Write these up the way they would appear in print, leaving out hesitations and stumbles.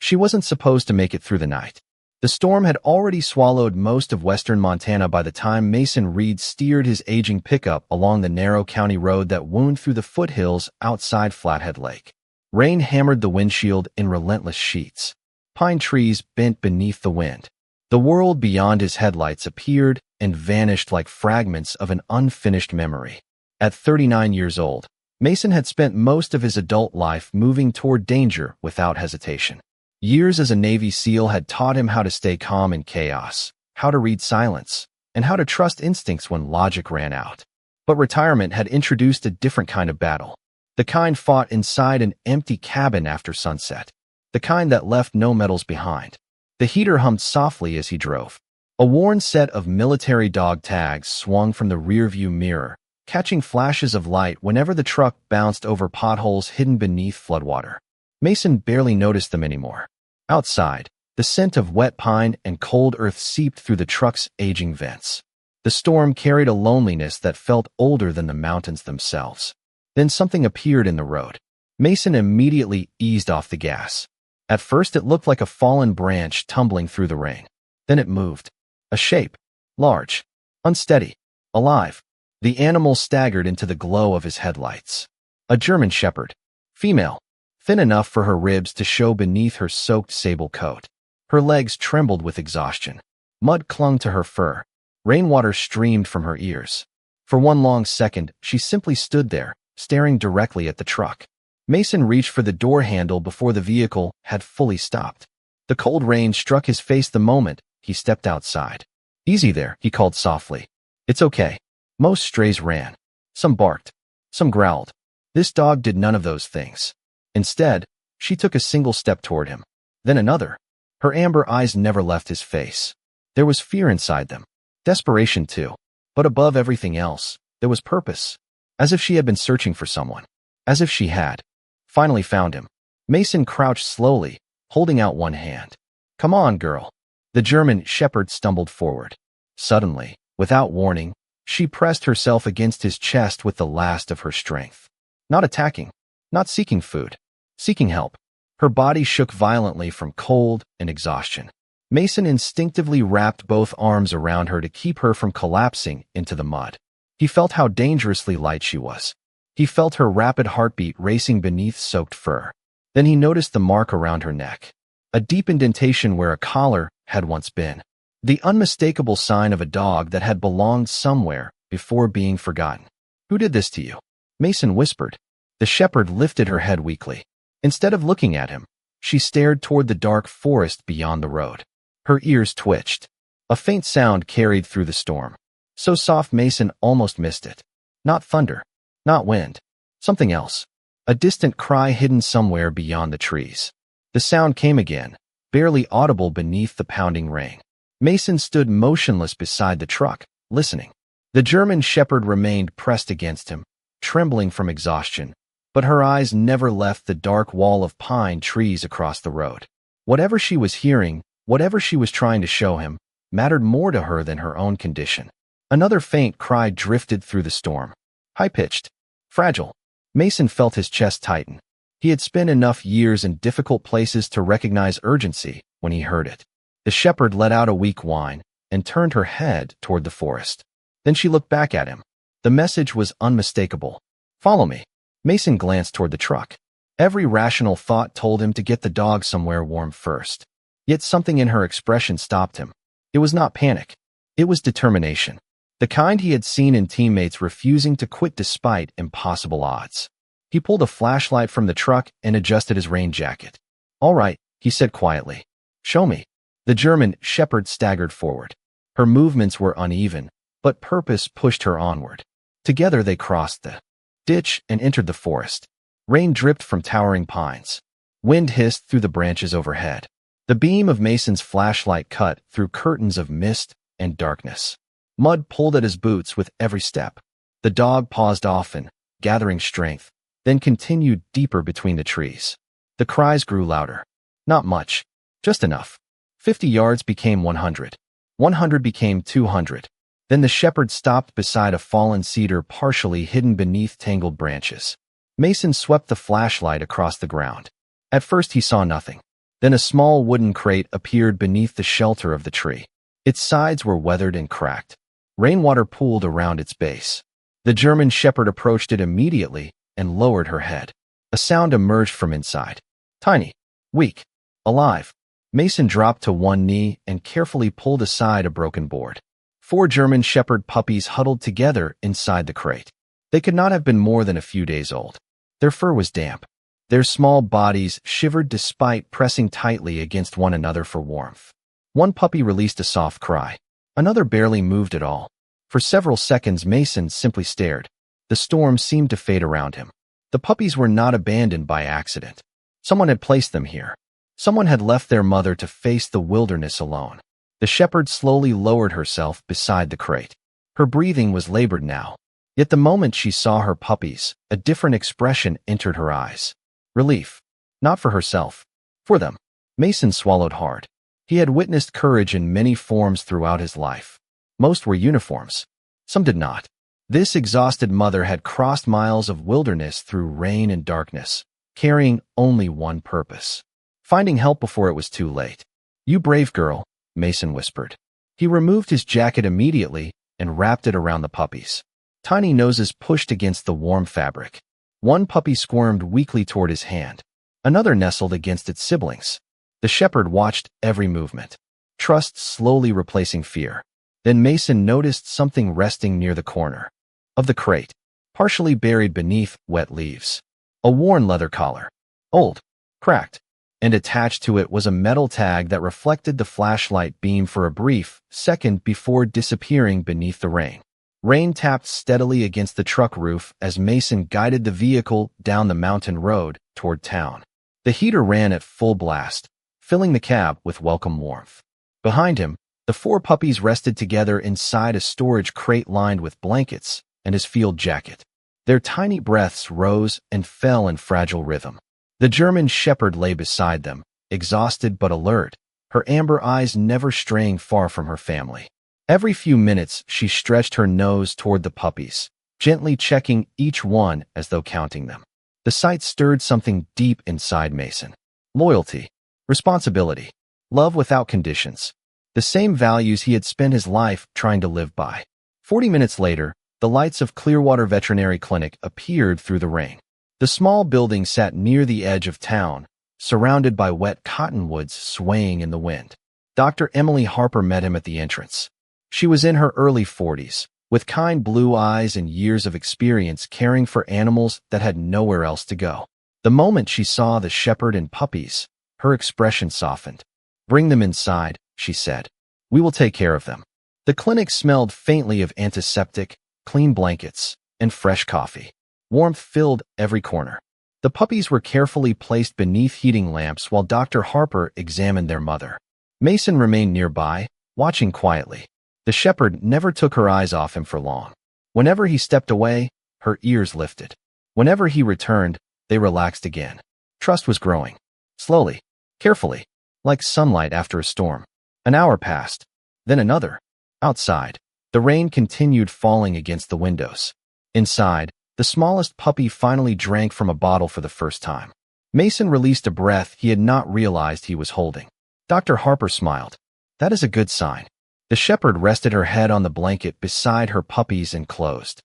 She wasn't supposed to make it through the night. The storm had already swallowed most of western Montana by the time Mason Reed steered his aging pickup along the narrow county road that wound through the foothills outside Flathead Lake. Rain hammered the windshield in relentless sheets. Pine trees bent beneath the wind. The world beyond his headlights appeared and vanished like fragments of an unfinished memory. At 39 years old, Mason had spent most of his adult life moving toward danger without hesitation. Years as a Navy SEAL had taught him how to stay calm in chaos, how to read silence, and how to trust instincts when logic ran out. But retirement had introduced a different kind of battle. The kind fought inside an empty cabin after sunset. The kind that left no medals behind. The heater hummed softly as he drove. A worn set of military dog tags swung from the rearview mirror, catching flashes of light whenever the truck bounced over potholes hidden beneath floodwater. Mason barely noticed them anymore. Outside, the scent of wet pine and cold earth seeped through the truck's aging vents. The storm carried a loneliness that felt older than the mountains themselves. Then something appeared in the road. Mason immediately eased off the gas. At first it looked like a fallen branch tumbling through the rain. Then it moved. A shape. Large. Unsteady. Alive. The animal staggered into the glow of his headlights. A German shepherd. Female. Thin enough for her ribs to show beneath her soaked sable coat. Her legs trembled with exhaustion. Mud clung to her fur. Rainwater streamed from her ears. For one long second, she simply stood there, staring directly at the truck. Mason reached for the door handle before the vehicle had fully stopped. The cold rain struck his face the moment he stepped outside. "Easy there," he called softly. "It's okay." Most strays ran. Some barked. Some growled. This dog did none of those things. Instead, she took a single step toward him. Then another. Her amber eyes never left his face. There was fear inside them. Desperation, too. But above everything else, there was purpose. As if she had been searching for someone. As if she had finally found him. Mason crouched slowly, holding out one hand. "Come on, girl." The German shepherd stumbled forward. Suddenly, without warning, she pressed herself against his chest with the last of her strength. Not attacking. Not seeking food. Seeking help. Her body shook violently from cold and exhaustion. Mason instinctively wrapped both arms around her to keep her from collapsing into the mud. He felt how dangerously light she was. He felt her rapid heartbeat racing beneath soaked fur. Then he noticed the mark around her neck. A deep indentation where a collar had once been. The unmistakable sign of a dog that had belonged somewhere before being forgotten. "Who did this to you?" Mason whispered. The shepherd lifted her head weakly. Instead of looking at him, she stared toward the dark forest beyond the road. Her ears twitched. A faint sound carried through the storm. So soft Mason almost missed it. Not thunder. Not wind. Something else. A distant cry hidden somewhere beyond the trees. The sound came again, barely audible beneath the pounding rain. Mason stood motionless beside the truck, listening. The German shepherd remained pressed against him, trembling from exhaustion. But her eyes never left the dark wall of pine trees across the road. Whatever she was hearing, whatever she was trying to show him, mattered more to her than her own condition. Another faint cry drifted through the storm. High-pitched. Fragile. Mason felt his chest tighten. He had spent enough years in difficult places to recognize urgency when he heard it. The shepherd let out a weak whine and turned her head toward the forest. Then she looked back at him. The message was unmistakable. "Follow me." Mason glanced toward the truck. Every rational thought told him to get the dog somewhere warm first. Yet something in her expression stopped him. It was not panic. It was determination. The kind he had seen in teammates refusing to quit despite impossible odds. He pulled a flashlight from the truck and adjusted his rain jacket. "All right," he said quietly. "Show me." The German shepherd staggered forward. Her movements were uneven, but purpose pushed her onward. Together they crossed the ditch and entered the forest. Rain dripped from towering pines. Wind hissed through the branches overhead. The beam of Mason's flashlight cut through curtains of mist and darkness. Mud pulled at his boots with every step. The dog paused often, gathering strength, then continued deeper between the trees. The cries grew louder. Not much, just enough. 50 yards became 100. 100 became 200. Then the shepherd stopped beside a fallen cedar partially hidden beneath tangled branches. Mason swept the flashlight across the ground. At first he saw nothing. Then a small wooden crate appeared beneath the shelter of the tree. Its sides were weathered and cracked. Rainwater pooled around its base. The German Shepherd approached it immediately and lowered her head. A sound emerged from inside. Tiny, weak, alive. Mason dropped to one knee and carefully pulled aside a broken board. 4 German Shepherd puppies huddled together inside the crate. They could not have been more than a few days old. Their fur was damp. Their small bodies shivered despite pressing tightly against one another for warmth. One puppy released a soft cry. Another barely moved at all. For several seconds, Mason simply stared. The storm seemed to fade around him. The puppies were not abandoned by accident. Someone had placed them here. Someone had left their mother to face the wilderness alone. The shepherd slowly lowered herself beside the crate. Her breathing was labored now. Yet the moment she saw her puppies, a different expression entered her eyes. Relief. Not for herself. For them. Mason swallowed hard. He had witnessed courage in many forms throughout his life. Most were uniforms. Some did not. This exhausted mother had crossed miles of wilderness through rain and darkness, carrying only one purpose: finding help before it was too late. "You brave girl," Mason whispered. He removed his jacket immediately and wrapped it around the puppies. Tiny noses pushed against the warm fabric. One puppy squirmed weakly toward his hand. Another nestled against its siblings. The shepherd watched every movement, trust slowly replacing fear. Then Mason noticed something resting near the corner of the crate, partially buried beneath wet leaves. A worn leather collar. Old, cracked, and attached to it was a metal tag that reflected the flashlight beam for a brief second before disappearing beneath the rain. Rain tapped steadily against the truck roof as Mason guided the vehicle down the mountain road toward town. The heater ran at full blast, filling the cab with welcome warmth. Behind him, the 4 puppies rested together inside a storage crate lined with blankets and his field jacket. Their tiny breaths rose and fell in fragile rhythm. The German Shepherd lay beside them, exhausted but alert, her amber eyes never straying far from her family. Every few minutes, she stretched her nose toward the puppies, gently checking each one as though counting them. The sight stirred something deep inside Mason. Loyalty, responsibility, love without conditions. The same values he had spent his life trying to live by. 40 minutes later, the lights of Clearwater Veterinary Clinic appeared through the rain. The small building sat near the edge of town, surrounded by wet cottonwoods swaying in the wind. Dr. Emily Harper met him at the entrance. She was in her early 40s, with kind blue eyes and years of experience caring for animals that had nowhere else to go. The moment she saw the shepherd and puppies, her expression softened. "Bring them inside," she said. "We will take care of them." The clinic smelled faintly of antiseptic, clean blankets, and fresh coffee. Warmth filled every corner. The puppies were carefully placed beneath heating lamps while Dr. Harper examined their mother. Mason remained nearby, watching quietly. The shepherd never took her eyes off him for long. Whenever he stepped away, her ears lifted. Whenever he returned, they relaxed again. Trust was growing. Slowly, carefully, like sunlight after a storm. An hour passed, then another. Outside, the rain continued falling against the windows. Inside, the smallest puppy finally drank from a bottle for the first time. Mason released a breath he had not realized he was holding. Dr. Harper smiled. "That is a good sign." The shepherd rested her head on the blanket beside her puppies and closed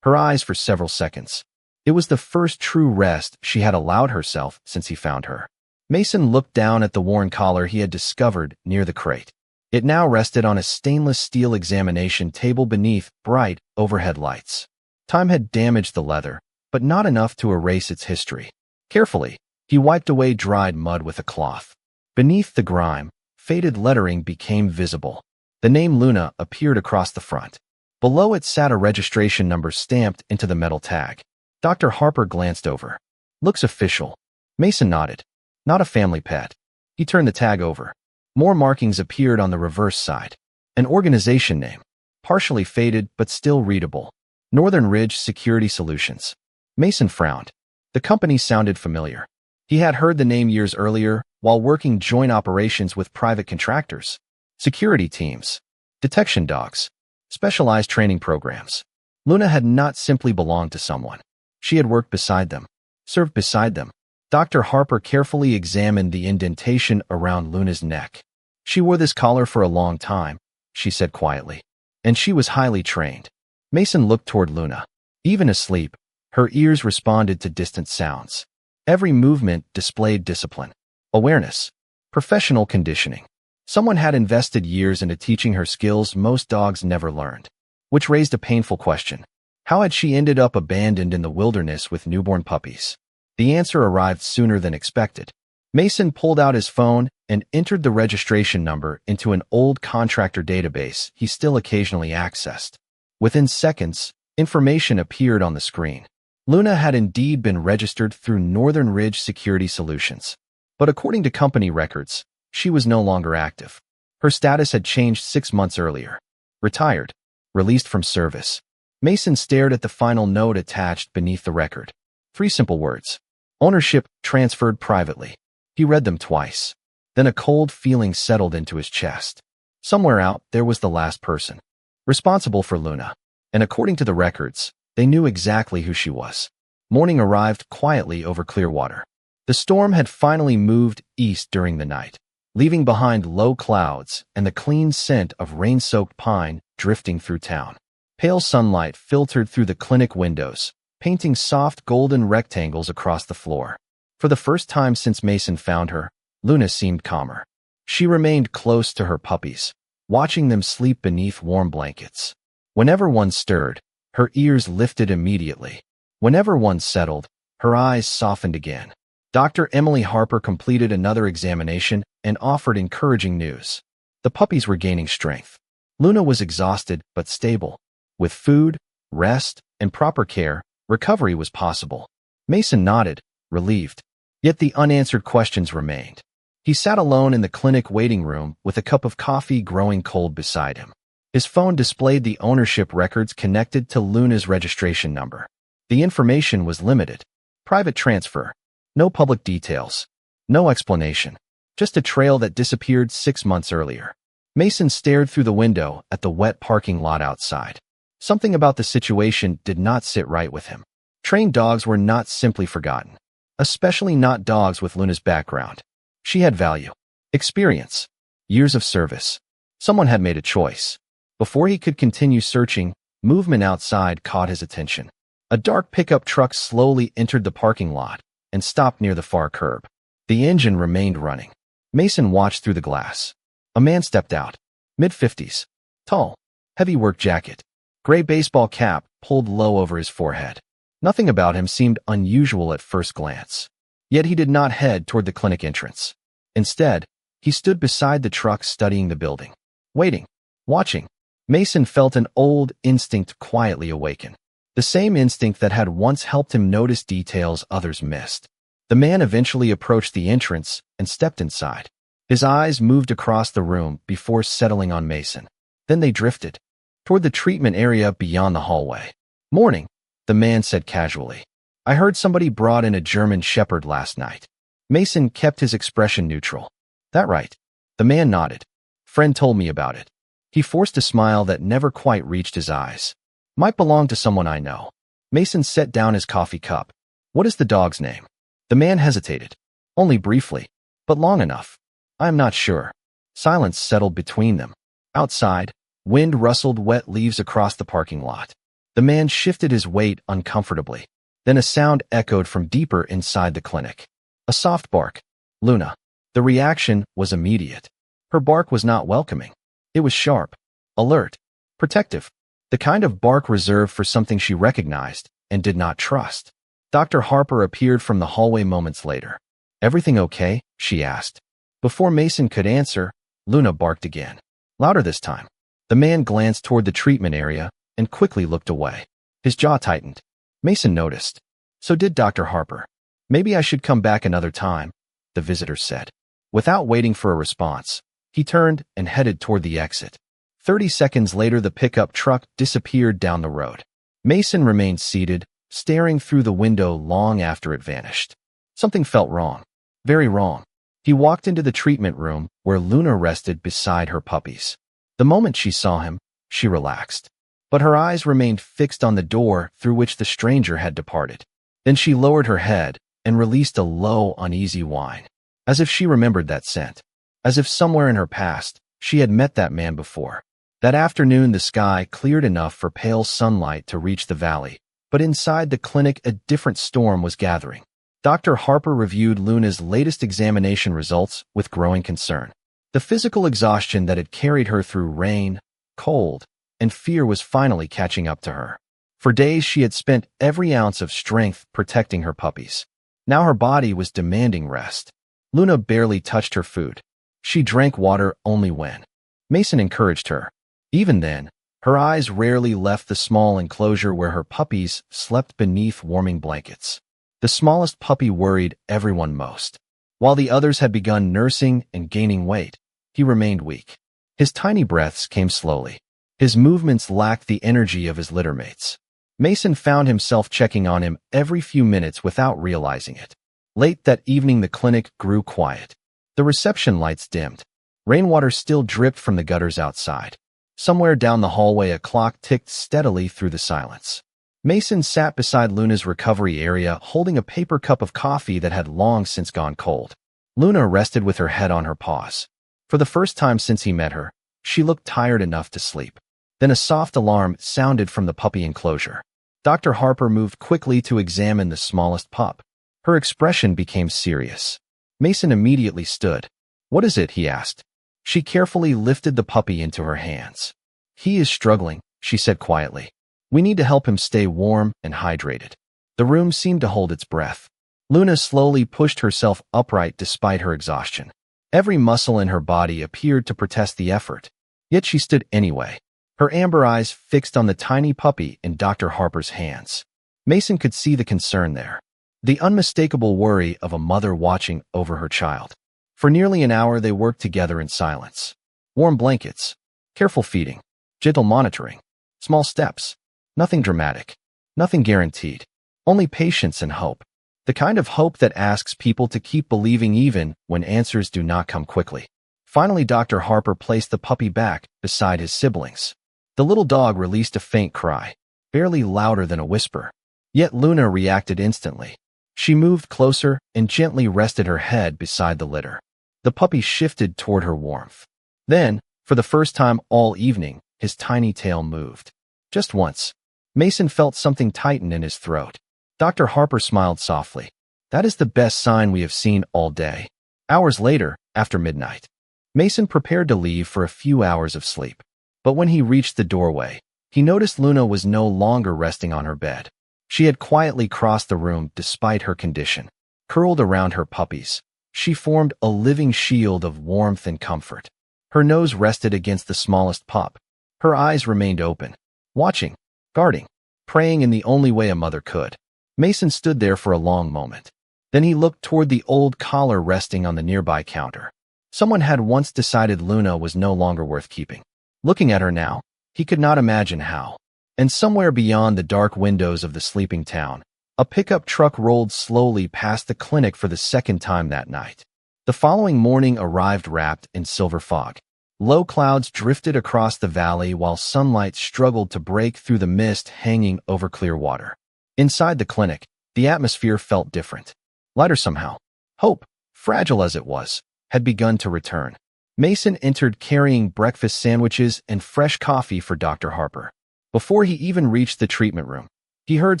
her eyes for several seconds. It was the first true rest she had allowed herself since he found her. Mason looked down at the worn collar he had discovered near the crate. It now rested on a stainless steel examination table beneath bright overhead lights. Time had damaged the leather, but not enough to erase its history. Carefully, he wiped away dried mud with a cloth. Beneath the grime, faded lettering became visible. The name Luna appeared across the front. Below it sat a registration number stamped into the metal tag. Dr. Harper glanced over. "Looks official." Mason nodded. "Not a family pet." He turned the tag over. More markings appeared on the reverse side. An organization name, partially faded but still readable. Northern Ridge Security Solutions. Mason frowned. The company sounded familiar. He had heard the name years earlier while working joint operations with private contractors. Security teams, detection dogs, specialized training programs. Luna had not simply belonged to someone. She had worked beside them, served beside them, Dr. Harper carefully examined the indentation around Luna's neck. She wore this collar for a long time, she said quietly, and she was highly trained. Mason looked toward Luna. Even asleep, her ears responded to distant sounds. Every movement displayed discipline, awareness, professional conditioning. Someone had invested years into teaching her skills most dogs never learned, which raised a painful question. How had she ended up abandoned in the wilderness with newborn puppies? The answer arrived sooner than expected. Mason pulled out his phone and entered the registration number into an old contractor database he still occasionally accessed. Within seconds, information appeared on the screen. Luna had indeed been registered through Northern Ridge Security Solutions. But according to company records, she was no longer active. Her status had changed 6 months earlier. Retired. Released from service. Mason stared at the final note attached beneath the record. 3 simple words. Ownership transferred privately. He read them twice. Then a cold feeling settled into his chest. Somewhere out there was the last person responsible for Luna. And according to the records, they knew exactly who she was. Morning arrived quietly over Clearwater. The storm had finally moved east during the night, leaving behind low clouds and the clean scent of rain-soaked pine drifting through town. Pale sunlight filtered through the clinic windows, painting soft golden rectangles across the floor. For the first time since Mason found her, Luna seemed calmer. She remained close to her puppies, watching them sleep beneath warm blankets. Whenever one stirred, her ears lifted immediately. Whenever one settled, her eyes softened again. Dr. Emily Harper completed another examination and offered encouraging news. The puppies were gaining strength. Luna was exhausted but stable. With food, rest, and proper care, recovery was possible. Mason nodded, relieved. Yet the unanswered questions remained. He sat alone in the clinic waiting room with a cup of coffee growing cold beside him. His phone displayed the ownership records connected to Luna's registration number. The information was limited. Private transfer. No public details. No explanation. Just a trail that disappeared 6 months earlier. Mason stared through the window at the wet parking lot outside. Something about the situation did not sit right with him. Trained dogs were not simply forgotten. Especially not dogs with Luna's background. She had value. Experience. Years of service. Someone had made a choice. Before he could continue searching, movement outside caught his attention. A dark pickup truck slowly entered the parking lot and stopped near the far curb. The engine remained running. Mason watched through the glass. A man stepped out. Mid-50s. Tall. Heavy work jacket. Gray baseball cap pulled low over his forehead. Nothing about him seemed unusual at first glance. Yet he did not head toward the clinic entrance. Instead, he stood beside the truck studying the building. Waiting. Watching. Mason felt an old instinct quietly awaken. The same instinct that had once helped him notice details others missed. The man eventually approached the entrance and stepped inside. His eyes moved across the room before settling on Mason. Then they drifted toward the treatment area beyond the hallway. Morning, the man said casually. I heard somebody brought in a German Shepherd last night. Mason kept his expression neutral. That right? The man nodded. Friend told me about it. He forced a smile that never quite reached his eyes. Might belong to someone I know. Mason set down his coffee cup. What is the dog's name? The man hesitated. Only briefly, but long enough. I am not sure. Silence settled between them. Outside, wind rustled wet leaves across the parking lot. The man shifted his weight uncomfortably. Then a sound echoed from deeper inside the clinic. A soft bark. Luna. The reaction was immediate. Her bark was not welcoming. It was sharp, alert, protective. The kind of bark reserved for something she recognized and did not trust. Dr. Harper appeared from the hallway moments later. Everything okay? She asked. Before Mason could answer, Luna barked again. Louder this time. The man glanced toward the treatment area and quickly looked away. His jaw tightened. Mason noticed. So did Dr. Harper. Maybe I should come back another time, the visitor said. Without waiting for a response, he turned and headed toward the exit. 30 seconds later, the pickup truck disappeared down the road. Mason remained seated, staring through the window long after it vanished. Something felt wrong. Very wrong. He walked into the treatment room where Luna rested beside her puppies. The moment she saw him, she relaxed. But her eyes remained fixed on the door through which the stranger had departed. Then she lowered her head, and released a low, uneasy whine. As if she remembered that scent. As if somewhere in her past, she had met that man before. That afternoon the sky cleared enough for pale sunlight to reach the valley, but inside the clinic a different storm was gathering. Dr. Harper reviewed Luna's latest examination results with growing concern. The physical exhaustion that had carried her through rain, cold, and fear was finally catching up to her. For days she had spent every ounce of strength protecting her puppies. Now her body was demanding rest. Luna barely touched her food. She drank water only when Mason encouraged her. Even then, her eyes rarely left the small enclosure where her puppies slept beneath warming blankets. The smallest puppy worried everyone most. While the others had begun nursing and gaining weight, he remained weak. His tiny breaths came slowly. His movements lacked the energy of his littermates. Mason found himself checking on him every few minutes without realizing it. Late that evening the clinic grew quiet. The reception lights dimmed. Rainwater still dripped from the gutters outside. Somewhere down the hallway a clock ticked steadily through the silence. Mason sat beside Luna's recovery area holding a paper cup of coffee that had long since gone cold. Luna rested with her head on her paws. For the first time since he met her, she looked tired enough to sleep. Then a soft alarm sounded from the puppy enclosure. Dr. Harper moved quickly to examine the smallest pup. Her expression became serious. Mason immediately stood. "What is it?" he asked. She carefully lifted the puppy into her hands. "He is struggling," she said quietly. "We need to help him stay warm and hydrated." The room seemed to hold its breath. Luna slowly pushed herself upright despite her exhaustion. Every muscle in her body appeared to protest the effort. Yet she stood anyway, her amber eyes fixed on the tiny puppy in Dr. Harper's hands. Mason could see the concern there. The unmistakable worry of a mother watching over her child. For nearly an hour they worked together in silence. Warm blankets, careful feeding, gentle monitoring, small steps. Nothing dramatic, nothing guaranteed. Only patience and hope. The kind of hope that asks people to keep believing even when answers do not come quickly. Finally, Dr. Harper placed the puppy back beside his siblings. The little dog released a faint cry, barely louder than a whisper. Yet Luna reacted instantly. She moved closer and gently rested her head beside the litter. The puppy shifted toward her warmth. Then, for the first time all evening, his tiny tail moved. Just once. Mason felt something tighten in his throat. Dr. Harper smiled softly. "That is the best sign we have seen all day." Hours later, after midnight, Mason prepared to leave for a few hours of sleep. But when he reached the doorway, he noticed Luna was no longer resting on her bed. She had quietly crossed the room despite her condition. Curled around her puppies, she formed a living shield of warmth and comfort. Her nose rested against the smallest pup. Her eyes remained open, watching, guarding, praying in the only way a mother could. Mason stood there for a long moment. Then he looked toward the old collar resting on the nearby counter. Someone had once decided Luna was no longer worth keeping. Looking at her now, he could not imagine how. And somewhere beyond the dark windows of the sleeping town, a pickup truck rolled slowly past the clinic for the second time that night. The following morning arrived wrapped in silver fog. Low clouds drifted across the valley while sunlight struggled to break through the mist hanging over clear water. Inside the clinic, the atmosphere felt different. Lighter somehow. Hope, fragile as it was, had begun to return. Mason entered carrying breakfast sandwiches and fresh coffee for Dr. Harper. Before he even reached the treatment room, he heard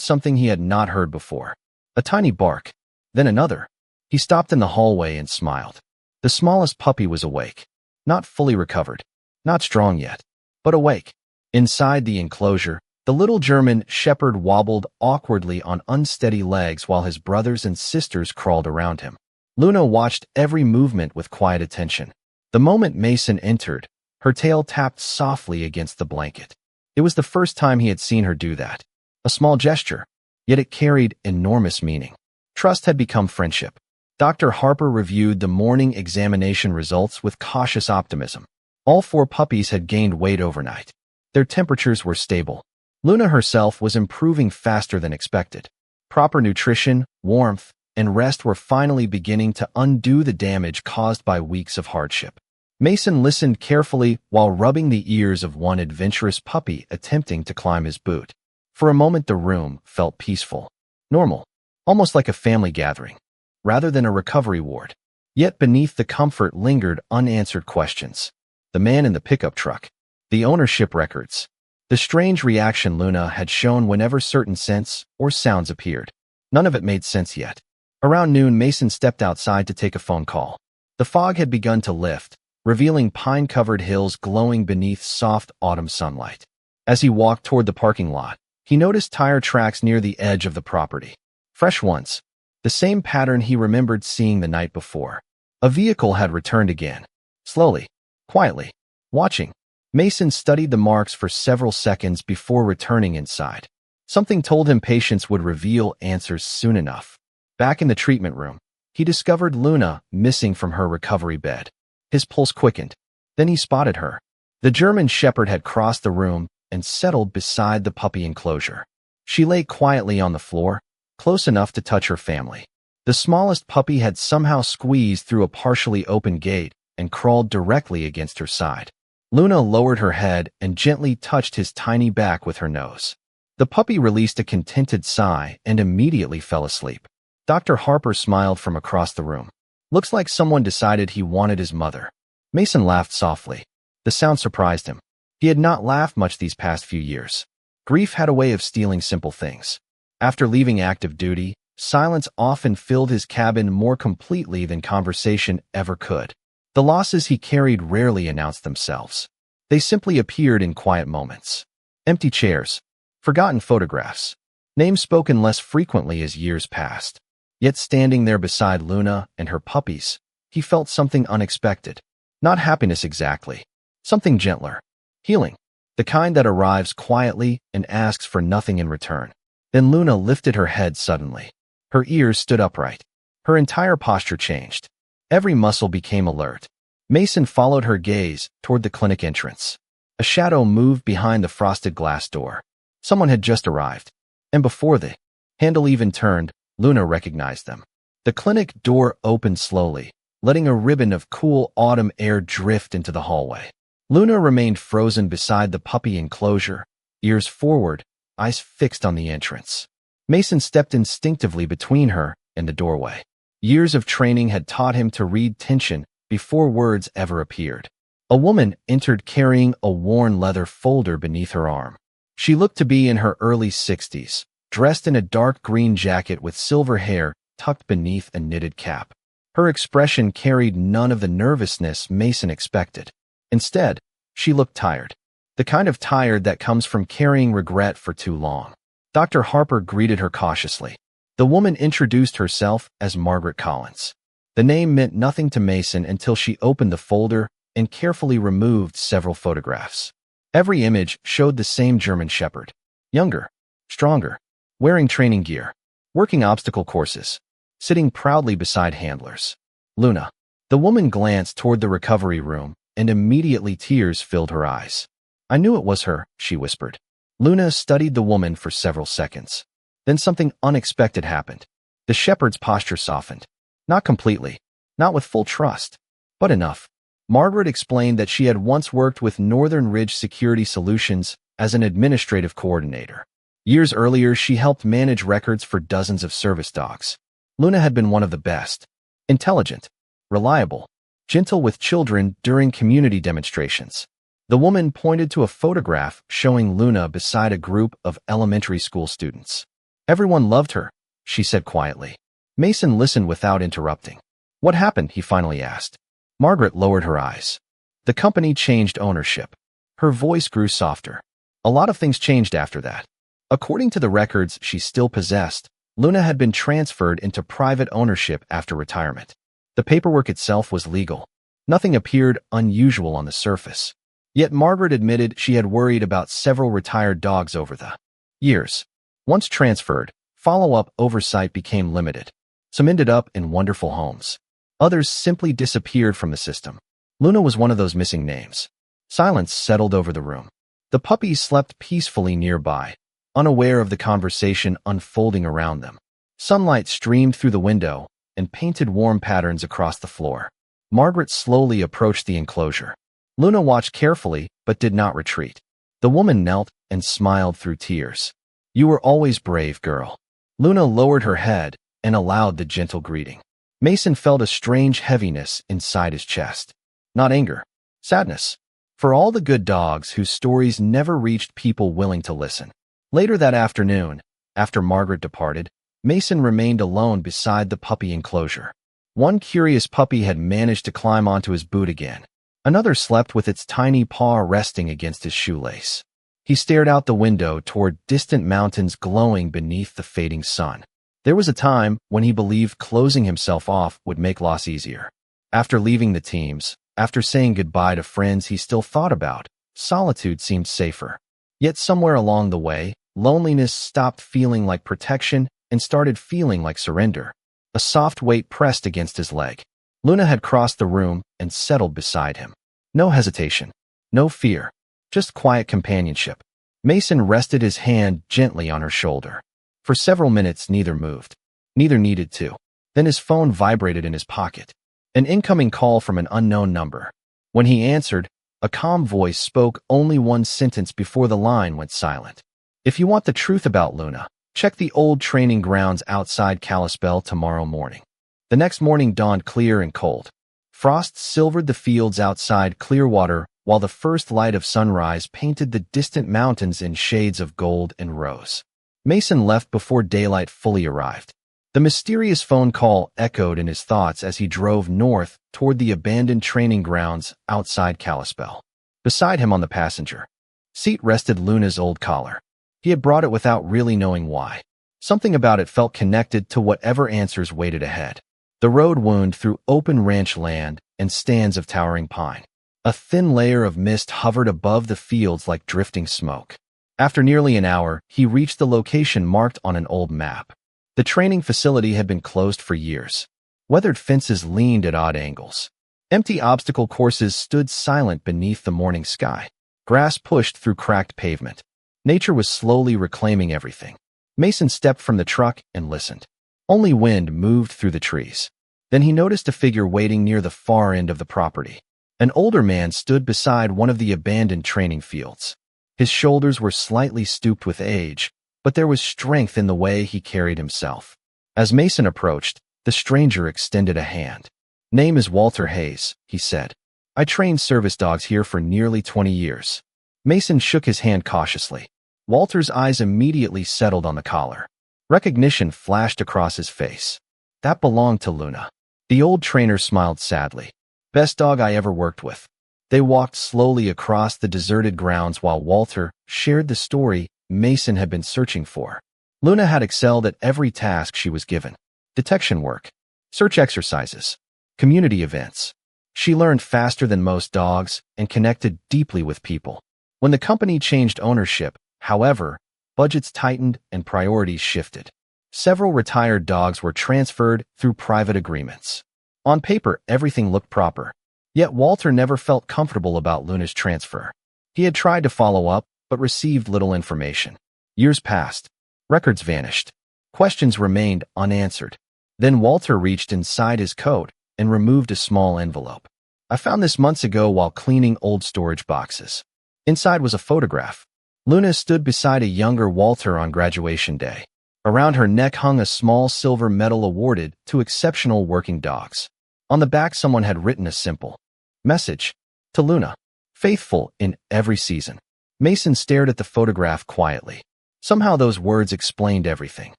something he had not heard before. A tiny bark, then another. He stopped in the hallway and smiled. The smallest puppy was awake. Not fully recovered. Not strong yet, but awake. Inside the enclosure, the little German shepherd wobbled awkwardly on unsteady legs while his brothers and sisters crawled around him. Luna watched every movement with quiet attention. The moment Mason entered, her tail tapped softly against the blanket. It was the first time he had seen her do that. A small gesture, yet it carried enormous meaning. Trust had become friendship. Dr. Harper reviewed the morning examination results with cautious optimism. All 4 puppies had gained weight overnight. Their temperatures were stable. Luna herself was improving faster than expected. Proper nutrition, warmth, and rest were finally beginning to undo the damage caused by weeks of hardship. Mason listened carefully while rubbing the ears of one adventurous puppy attempting to climb his boot. For a moment the room felt peaceful. Normal. almost like a family gathering, rather than a recovery ward. Yet beneath the comfort lingered unanswered questions. The man in the pickup truck, the ownership records, the strange reaction Luna had shown whenever certain scents or sounds appeared. None of it made sense yet. Around noon, Mason stepped outside to take a phone call. The fog had begun to lift, revealing pine-covered hills glowing beneath soft autumn sunlight. As he walked toward the parking lot, he noticed tire tracks near the edge of the property. Fresh ones, the same pattern he remembered seeing the night before. A vehicle had returned again. Slowly, quietly, watching. Mason studied the marks for several seconds before returning inside. Something told him patience would reveal answers soon enough. Back in the treatment room, he discovered Luna missing from her recovery bed. His pulse quickened. Then he spotted her. The German Shepherd had crossed the room and settled beside the puppy enclosure. She lay quietly on the floor, close enough to touch her family. The smallest puppy had somehow squeezed through a partially open gate and crawled directly against her side. Luna lowered her head and gently touched his tiny back with her nose. The puppy released a contented sigh and immediately fell asleep. Dr. Harper smiled from across the room. Looks like someone decided he wanted his mother. Mason laughed softly. The sound surprised him. He had not laughed much these past few years. Grief had a way of stealing simple things. After leaving active duty, silence often filled his cabin more completely than conversation ever could. The losses he carried rarely announced themselves. They simply appeared in quiet moments. Empty chairs, forgotten photographs, names spoken less frequently as years passed. Yet standing there beside Luna and her puppies, he felt something unexpected. Not happiness exactly. Something gentler. Healing. The kind that arrives quietly and asks for nothing in return. Then Luna lifted her head suddenly. Her ears stood upright. Her entire posture changed. Every muscle became alert. Mason followed her gaze toward the clinic entrance. A shadow moved behind the frosted glass door. Someone had just arrived. And before the handle even turned, Luna recognized them. The clinic door opened slowly, letting a ribbon of cool autumn air drift into the hallway. Luna remained frozen beside the puppy enclosure, ears forward, eyes fixed on the entrance. Mason stepped instinctively between her and the doorway. Years of training had taught him to read tension before words ever appeared. A woman entered carrying a worn leather folder beneath her arm. She looked to be in her early 60s, dressed in a dark green jacket with silver hair tucked beneath a knitted cap. Her expression carried none of the nervousness Mason expected. Instead, she looked tired. The kind of tired that comes from carrying regret for too long. Dr. Harper greeted her cautiously. The woman introduced herself as Margaret Collins. The name meant nothing to Mason until she opened the folder and carefully removed several photographs. Every image showed the same German Shepherd. Younger, stronger, wearing training gear, working obstacle courses, sitting proudly beside handlers. Luna. The woman glanced toward the recovery room, and immediately tears filled her eyes. I knew it was her, she whispered. Luna studied the woman for several seconds. Then something unexpected happened. The shepherd's posture softened. Not completely, not with full trust, but enough. Margaret explained that she had once worked with Northern Ridge Security Solutions as an administrative coordinator. Years earlier, she helped manage records for dozens of service dogs. Luna had been one of the best. Intelligent, reliable, gentle with children during community demonstrations. The woman pointed to a photograph showing Luna beside a group of elementary school students. Everyone loved her, she said quietly. Mason listened without interrupting. What happened? He finally asked. Margaret lowered her eyes. The company changed ownership. Her voice grew softer. A lot of things changed after that. According to the records she still possessed, Luna had been transferred into private ownership after retirement. The paperwork itself was legal. Nothing appeared unusual on the surface. Yet Margaret admitted she had worried about several retired dogs over the years. Once transferred, follow-up oversight became limited. Some ended up in wonderful homes. Others simply disappeared from the system. Luna was one of those missing names. Silence settled over the room. The puppies slept peacefully nearby, unaware of the conversation unfolding around them. Sunlight streamed through the window and painted warm patterns across the floor. Margaret slowly approached the enclosure. Luna watched carefully but did not retreat. The woman knelt and smiled through tears. You were always brave, girl. Luna lowered her head and allowed the gentle greeting. Mason felt a strange heaviness inside his chest. Not anger, sadness. For all the good dogs whose stories never reached people willing to listen. Later that afternoon, after Margaret departed, Mason remained alone beside the puppy enclosure. One curious puppy had managed to climb onto his boot again. Another slept with its tiny paw resting against his shoelace. He stared out the window toward distant mountains glowing beneath the fading sun. There was a time when he believed closing himself off would make loss easier. After leaving the teams, after saying goodbye to friends he still thought about, solitude seemed safer. Yet somewhere along the way, loneliness stopped feeling like protection and started feeling like surrender. A soft weight pressed against his leg. Luna had crossed the room and settled beside him. No hesitation, no fear, just quiet companionship. Mason rested his hand gently on her shoulder. For several minutes neither moved. Neither needed to. Then his phone vibrated in his pocket. An incoming call from an unknown number. When he answered, a calm voice spoke only one sentence before the line went silent. If you want the truth about Luna, check the old training grounds outside Kalispell tomorrow morning. The next morning dawned clear and cold. Frost silvered the fields outside Clearwater, while the first light of sunrise painted the distant mountains in shades of gold and rose. Mason left before daylight fully arrived. The mysterious phone call echoed in his thoughts as he drove north toward the abandoned training grounds outside Kalispell. Beside him on the passenger seat rested Luna's old collar. He had brought it without really knowing why. Something about it felt connected to whatever answers waited ahead. The road wound through open ranch land and stands of towering pine. A thin layer of mist hovered above the fields like drifting smoke. After nearly an hour, he reached the location marked on an old map. The training facility had been closed for years. Weathered fences leaned at odd angles. Empty obstacle courses stood silent beneath the morning sky. Grass pushed through cracked pavement. Nature was slowly reclaiming everything. Mason stepped from the truck and listened. Only wind moved through the trees. Then he noticed a figure waiting near the far end of the property. An older man stood beside one of the abandoned training fields. His shoulders were slightly stooped with age, but there was strength in the way he carried himself. As Mason approached, the stranger extended a hand. "Name is Walter Hayes," he said. "I trained service dogs here for nearly 20 years. Mason shook his hand cautiously. Walter's eyes immediately settled on the collar. Recognition flashed across his face. That belonged to Luna. The old trainer smiled sadly. "Best dog I ever worked with." They walked slowly across the deserted grounds while Walter shared the story Mason had been searching for. Luna had excelled at every task she was given. Detection work, search exercises, community events. She learned faster than most dogs and connected deeply with people. When the company changed ownership, however, budgets tightened and priorities shifted. Several retired dogs were transferred through private agreements. On paper, everything looked proper. Yet Walter never felt comfortable about Luna's transfer. He had tried to follow up, but received little information. Years passed. Records vanished. Questions remained unanswered. Then Walter reached inside his coat and removed a small envelope. "I found this months ago while cleaning old storage boxes." Inside was a photograph. Luna stood beside a younger Walter on graduation day. Around her neck hung a small silver medal awarded to exceptional working dogs. On the back someone had written a simple message. To Luna. Faithful in every season. Mason stared at the photograph quietly. Somehow those words explained everything.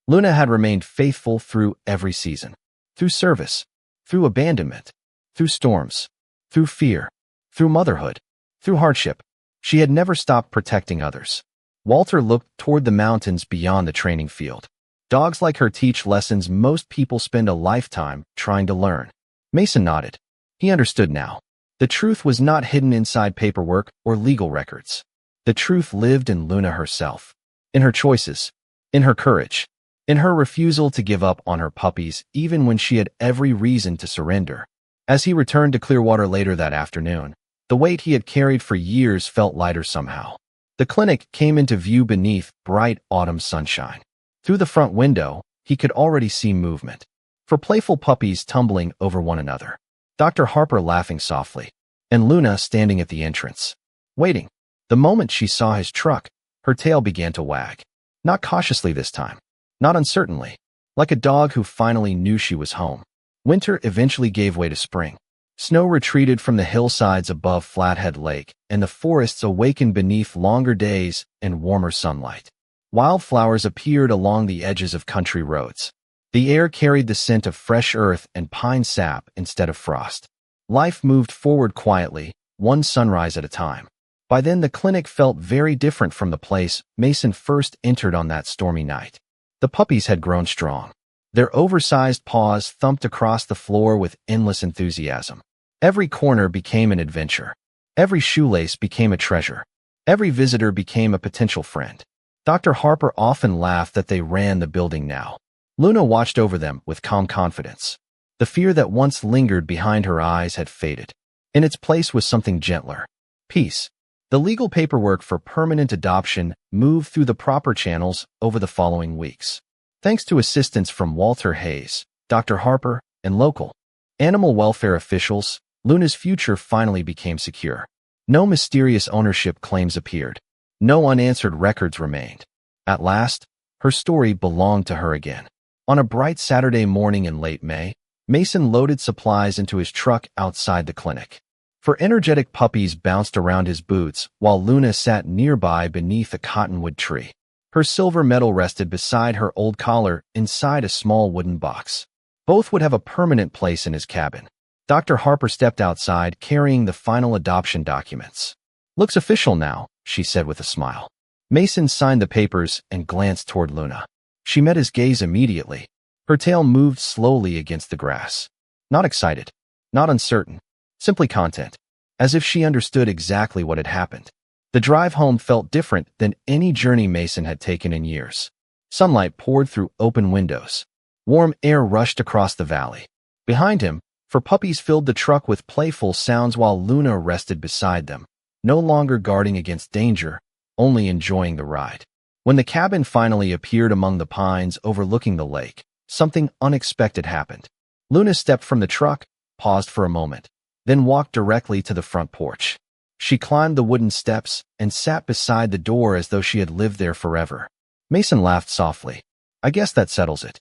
Luna had remained faithful through every season. Through service. Through abandonment. Through storms. Through fear. Through motherhood. Through hardship. She had never stopped protecting others. Walter looked toward the mountains beyond the training field. Dogs like her teach lessons most people spend a lifetime trying to learn. Mason nodded. He understood now. The truth was not hidden inside paperwork or legal records. The truth lived in Luna herself. In her choices. In her courage. In her refusal to give up on her puppies even when she had every reason to surrender. As he returned to Clearwater later that afternoon, the weight he had carried for years felt lighter somehow. The clinic came into view beneath bright autumn sunshine. Through the front window, he could already see movement. For playful puppies tumbling over one another. Dr. Harper laughing softly. And Luna standing at the entrance. Waiting. The moment she saw his truck, her tail began to wag. Not cautiously this time. not uncertainly, like a dog who finally knew she was home. Winter eventually gave way to spring. Snow retreated from the hillsides above Flathead Lake, and the forests awakened beneath longer days and warmer sunlight. Wildflowers appeared along the edges of country roads. The air carried the scent of fresh earth and pine sap instead of frost. Life moved forward quietly, one sunrise at a time. By then, the clinic felt very different from the place Mason first entered on that stormy night. The puppies had grown strong. Their oversized paws thumped across the floor with endless enthusiasm. Every corner became an adventure. Every shoelace became a treasure. Every visitor became a potential friend. Dr. Harper often laughed that they ran the building now. Luna watched over them with calm confidence. The fear that once lingered behind her eyes had faded. In its place was something gentler. Peace. The legal paperwork for permanent adoption moved through the proper channels over the following weeks. Thanks to assistance from Walter Hayes, Dr. Harper, and local animal welfare officials, Luna's future finally became secure. No mysterious ownership claims appeared. No unanswered records remained. At last, her story belonged to her again. On a bright Saturday morning in late May, Mason loaded supplies into his truck outside the clinic. Four energetic puppies bounced around his boots while Luna sat nearby beneath a cottonwood tree. Her silver medal rested beside her old collar inside a small wooden box. Both would have a permanent place in his cabin. Dr. Harper stepped outside carrying the final adoption documents. "Looks official now," she said with a smile. Mason signed the papers and glanced toward Luna. She met his gaze immediately. Her tail moved slowly against the grass. Not excited, not uncertain, simply content, as if she understood exactly what had happened. The drive home felt different than any journey Mason had taken in years. Sunlight poured through open windows. Warm air rushed across the valley. Behind him, four puppies filled the truck with playful sounds while Luna rested beside them, no longer guarding against danger, only enjoying the ride. When the cabin finally appeared among the pines overlooking the lake, something unexpected happened. Luna stepped from the truck, paused for a moment, then walked directly to the front porch. She climbed the wooden steps and sat beside the door as though she had lived there forever. Mason laughed softly. "I guess that settles it."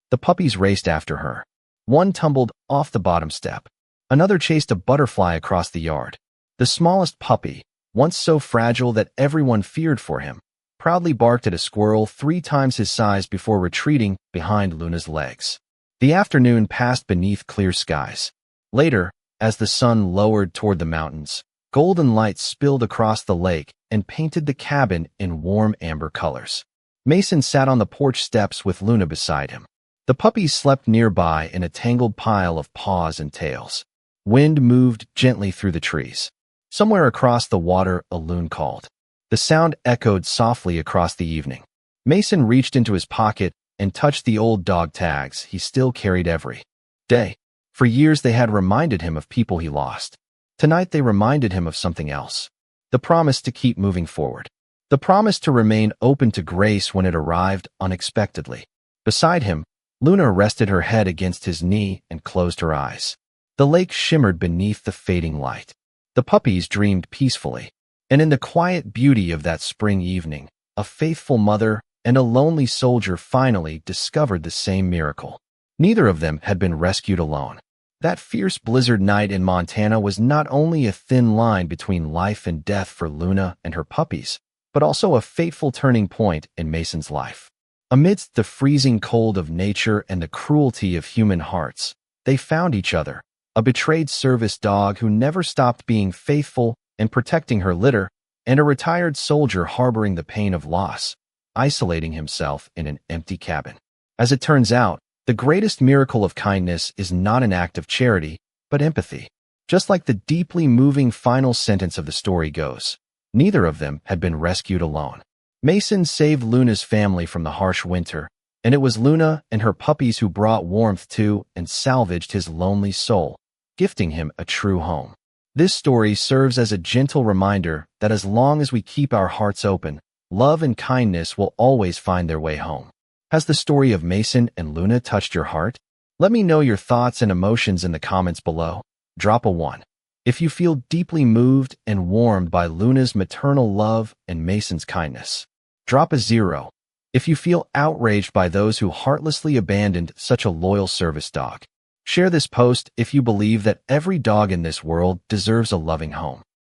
The puppies raced after her. One tumbled off the bottom step. Another chased a butterfly across the yard. The smallest puppy, once so fragile that everyone feared for him, proudly barked at a squirrel 3 times his size before retreating behind Luna's legs. The afternoon passed beneath clear skies. Later, as the sun lowered toward the mountains, golden light spilled across the lake and painted the cabin in warm amber colors. Mason sat on the porch steps with Luna beside him. The puppies slept nearby in a tangled pile of paws and tails. Wind moved gently through the trees. Somewhere across the water, a loon called. The sound echoed softly across the evening. Mason reached into his pocket and touched the old dog tags he still carried every day. For years they had reminded him of people he lost. Tonight they reminded him of something else. The promise to keep moving forward. The promise to remain open to grace when it arrived unexpectedly. Beside him, Luna rested her head against his knee and closed her eyes. The lake shimmered beneath the fading light. The puppies dreamed peacefully. And in the quiet beauty of that spring evening, a faithful mother and a lonely soldier finally discovered the same miracle. Neither of them had been rescued alone. That fierce blizzard night in Montana was not only a thin line between life and death for Luna and her puppies, but also a fateful turning point in Mason's life. Amidst the freezing cold of nature and the cruelty of human hearts, they found each other, a betrayed service dog who never stopped being faithful and protecting her litter, and a retired soldier harboring the pain of loss, isolating himself in an empty cabin. As it turns out, the greatest miracle of kindness is not an act of charity, but empathy. Just like the deeply moving final sentence of the story goes, neither of them had been rescued alone. Mason saved Luna's family from the harsh winter, and it was Luna and her puppies who brought warmth to and salvaged his lonely soul, gifting him a true home. This story serves as a gentle reminder that as long as we keep our hearts open, love and kindness will always find their way home. Has the story of Mason and Luna touched your heart? Let me know your thoughts and emotions in the comments below. Drop a 1 if you feel deeply moved and warmed by Luna's maternal love and Mason's kindness. Drop a 0 If you feel outraged by those who heartlessly abandoned such a loyal service dog, share this post if you believe that every dog in this world deserves a loving home.